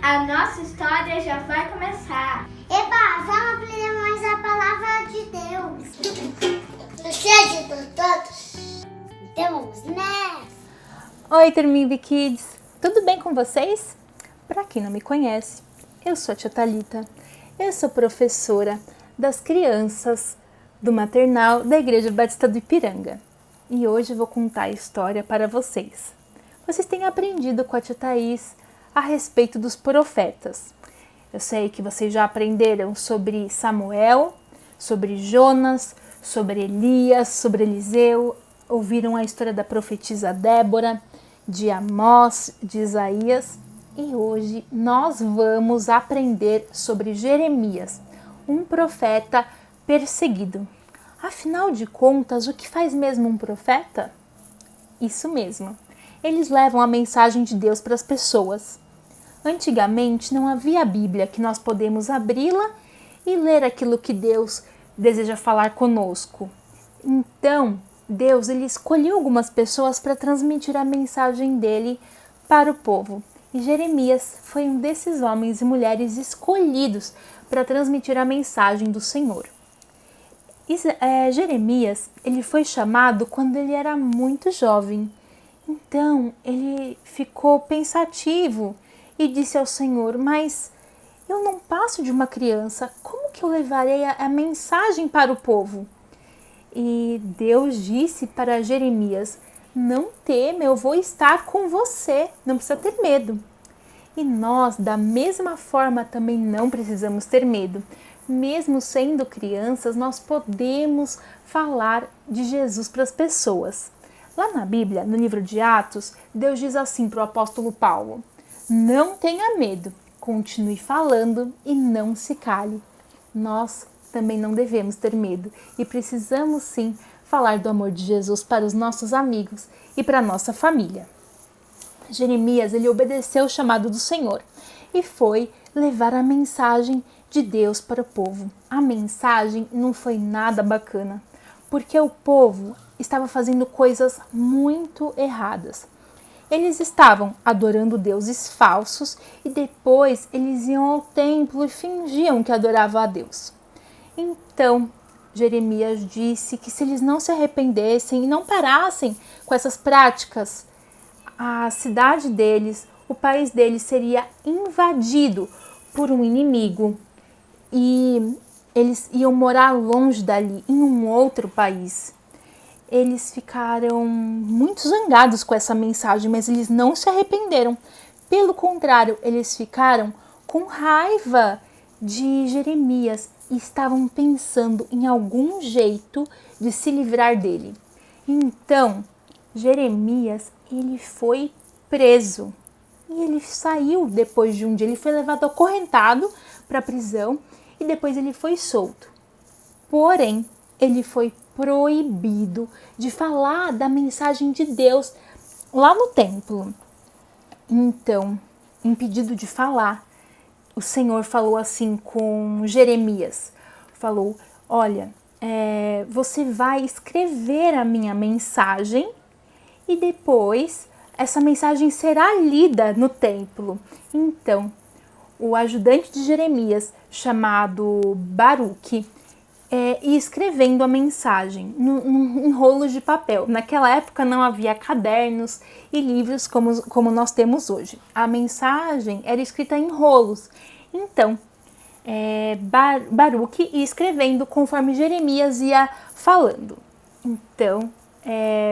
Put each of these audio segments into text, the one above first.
A nossa história já vai começar. Eba, vamos aprender mais a palavra de Deus. Você de todos? Então vamos nessa. Oi, Termib Kids! Tudo bem com vocês? Para quem não me conhece, eu sou a tia Thalita. Eu sou professora das crianças do maternal da Igreja Batista do Ipiranga. E hoje eu vou contar a história para vocês. Vocês têm aprendido com a tia Thaís a respeito dos profetas. Eu sei que vocês já aprenderam sobre Samuel, sobre Jonas, sobre Elias, sobre Eliseu, ouviram a história da profetisa Débora, de Amós, de Isaías, e hoje nós vamos aprender sobre Jeremias, um profeta perseguido. Afinal de contas, o que faz mesmo um profeta? Isso mesmo. Eles levam a mensagem de Deus para as pessoas. Antigamente não havia a Bíblia que nós podemos abri-la e ler aquilo que Deus deseja falar conosco. Então, Deus ele escolheu algumas pessoas para transmitir a mensagem dele para o povo. E Jeremias foi um desses homens e mulheres escolhidos para transmitir a mensagem do Senhor. Jeremias ele foi chamado quando ele era muito jovem. Então, ele ficou pensativo e disse ao Senhor, mas eu não passo de uma criança, como que eu levarei a mensagem para o povo? E Deus disse para Jeremias, não tema, eu vou estar com você, não precisa ter medo. E nós, da mesma forma, também não precisamos ter medo. Mesmo sendo crianças, nós podemos falar de Jesus para as pessoas. Lá na Bíblia, no livro de Atos, Deus diz assim para o apóstolo Paulo, não tenha medo, continue falando e não se cale. Nós também não devemos ter medo e precisamos sim falar do amor de Jesus para os nossos amigos e para a nossa família. Jeremias, ele obedeceu o chamado do Senhor e foi levar a mensagem de Deus para o povo. A mensagem não foi nada bacana, porque o povo estava fazendo coisas muito erradas. Eles estavam adorando deuses falsos e depois eles iam ao templo e fingiam que adoravam a Deus. Então, Jeremias disse que se eles não se arrependessem e não parassem com essas práticas, a cidade deles, o país deles seria invadido por um inimigo e eles iam morar longe dali, em um outro país. Eles ficaram muito zangados com essa mensagem, mas eles não se arrependeram. Pelo contrário, eles ficaram com raiva de Jeremias e estavam pensando em algum jeito de se livrar dele. Então, Jeremias, ele foi preso e ele saiu depois de um dia. Ele foi levado acorrentado para a prisão e depois ele foi solto. Porém, ele foi proibido de falar da mensagem de Deus lá no templo. Então, impedido de falar, o Senhor falou assim com Jeremias, falou, olha, você vai escrever a minha mensagem e depois essa mensagem será lida no templo. Então, o ajudante de Jeremias, chamado Baruque, e escrevendo a mensagem em rolos de papel. Naquela época não havia cadernos e livros como nós temos hoje. A mensagem era escrita em rolos. Então, Baruque ia escrevendo conforme Jeremias ia falando. Então,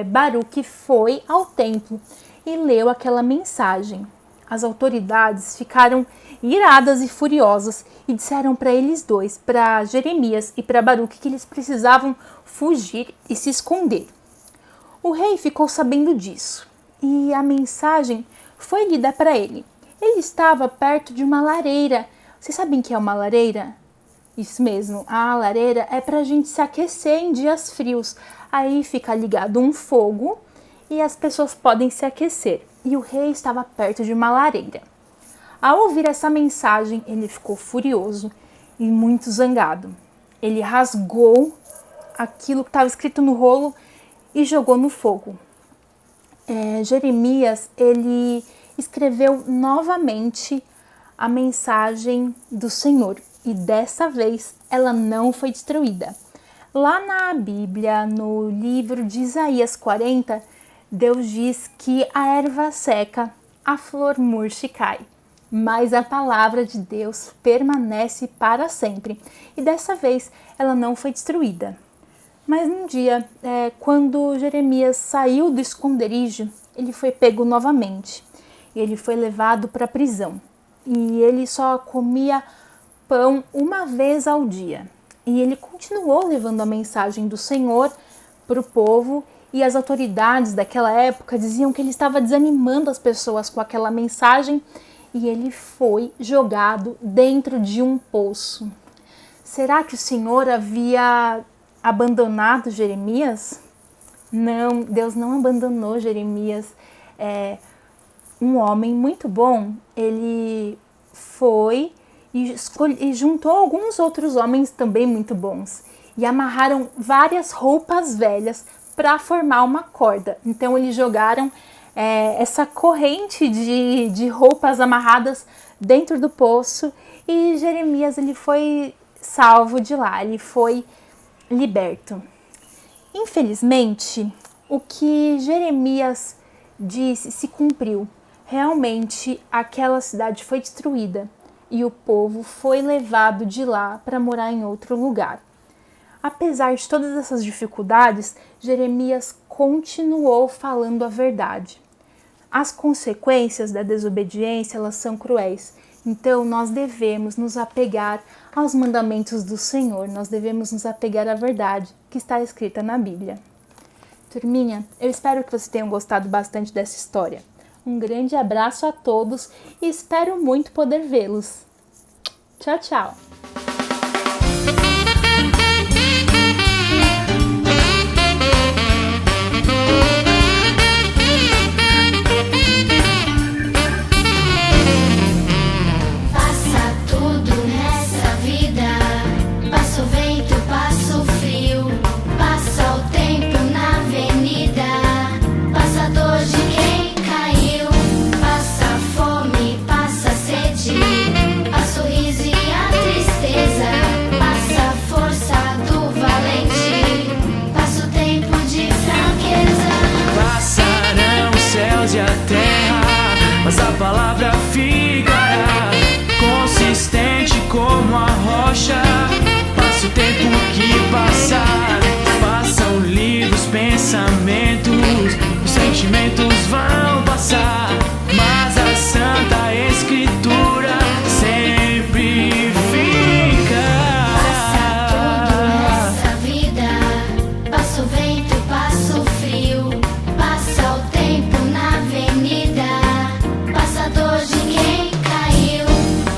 Baruque foi ao templo e leu aquela mensagem. As autoridades ficaram iradas e furiosas e disseram para eles dois, para Jeremias e para Baruque, que eles precisavam fugir e se esconder. O rei ficou sabendo disso e a mensagem foi lida para ele. Ele estava perto de uma lareira. Vocês sabem o que é uma lareira? Isso mesmo, a lareira é para a gente se aquecer em dias frios. Aí fica ligado um fogo e as pessoas podem se aquecer. E o rei estava perto de uma lareira. Ao ouvir essa mensagem, ele ficou furioso e muito zangado. Ele rasgou aquilo que estava escrito no rolo e jogou no fogo. Jeremias, ele escreveu novamente a mensagem do Senhor e dessa vez ela não foi destruída. Lá na Bíblia, no livro de Isaías 40, Deus diz que a erva seca, a flor murcha e cai, mas a palavra de Deus permanece para sempre e dessa vez ela não foi destruída. Mas um dia, quando Jeremias saiu do esconderijo, ele foi pego novamente. Ele foi levado para a prisão e ele só comia pão uma vez ao dia. E ele continuou levando a mensagem do Senhor para o povo e as autoridades daquela época diziam que ele estava desanimando as pessoas com aquela mensagem e ele foi jogado dentro de um poço. Será que o Senhor havia abandonado Jeremias? Não, Deus não abandonou Jeremias. Um homem muito bom, ele foi e juntou alguns outros homens também muito bons e amarraram várias roupas velhas para formar uma corda. Então eles jogaram essa corrente de roupas amarradas dentro do poço e Jeremias ele foi salvo de lá, ele foi liberto. Infelizmente, o que Jeremias disse se cumpriu. Realmente aquela cidade foi destruída e o povo foi levado de lá para morar em outro lugar. Apesar de todas essas dificuldades, Jeremias continuou falando a verdade. As consequências da desobediência, elas são cruéis. Então, nós devemos nos apegar aos mandamentos do Senhor. Nós devemos nos apegar à verdade que está escrita na Bíblia. Turminha, eu espero que vocês tenham gostado bastante dessa história. Um grande abraço a todos e espero muito poder vê-los. Tchau, tchau! Mas a palavra ficará consistente como a rocha. Passa o tempo que passar, passam livros, pensamentos, os sentimentos vão passar, mas a Santa Escritura sempre fica. Passa tudo nessa vida, passa o vento, passa o frio, passa o tempo na avenida. Dor de quem caiu,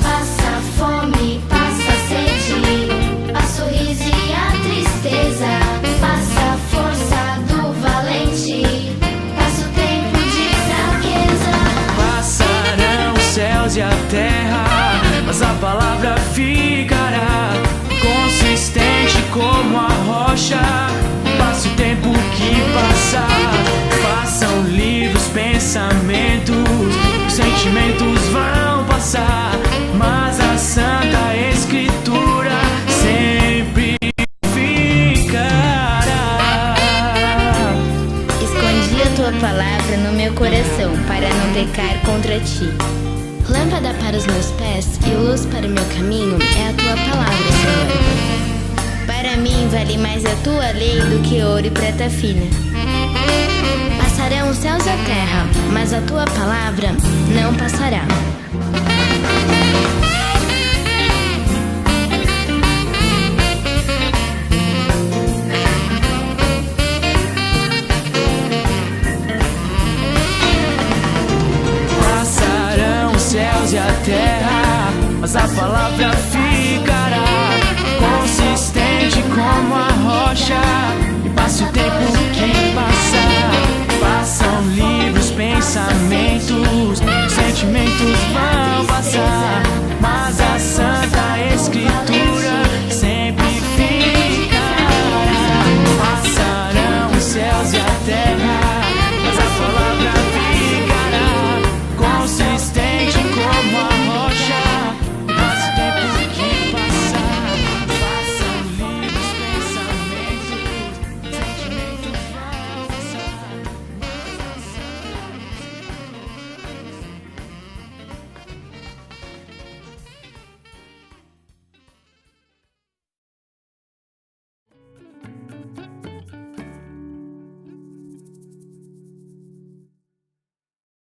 passa a fome, passa a sede, passa o riso e a tristeza, passa a força do valente, passa o tempo de fraqueza. Passarão os céus e a terra, mas a palavra ficará consistente como a rocha. Passa o tempo que passar, passam livros, pensamentos, sentimentos vão passar, mas a Santa Escritura sempre ficará. Escondi a tua palavra no meu coração para não pecar contra ti. Lâmpada para os meus pés e luz para o meu caminho é a tua palavra, Senhor. Para mim vale mais a tua lei do que ouro e prata fina. Passarão os céus e a terra, mas a tua palavra não passará. Passarão os céus e a terra, mas a palavra ficará consistente como a rocha. E passa o tempo que passar, passam livros, pensamentos, sentimentos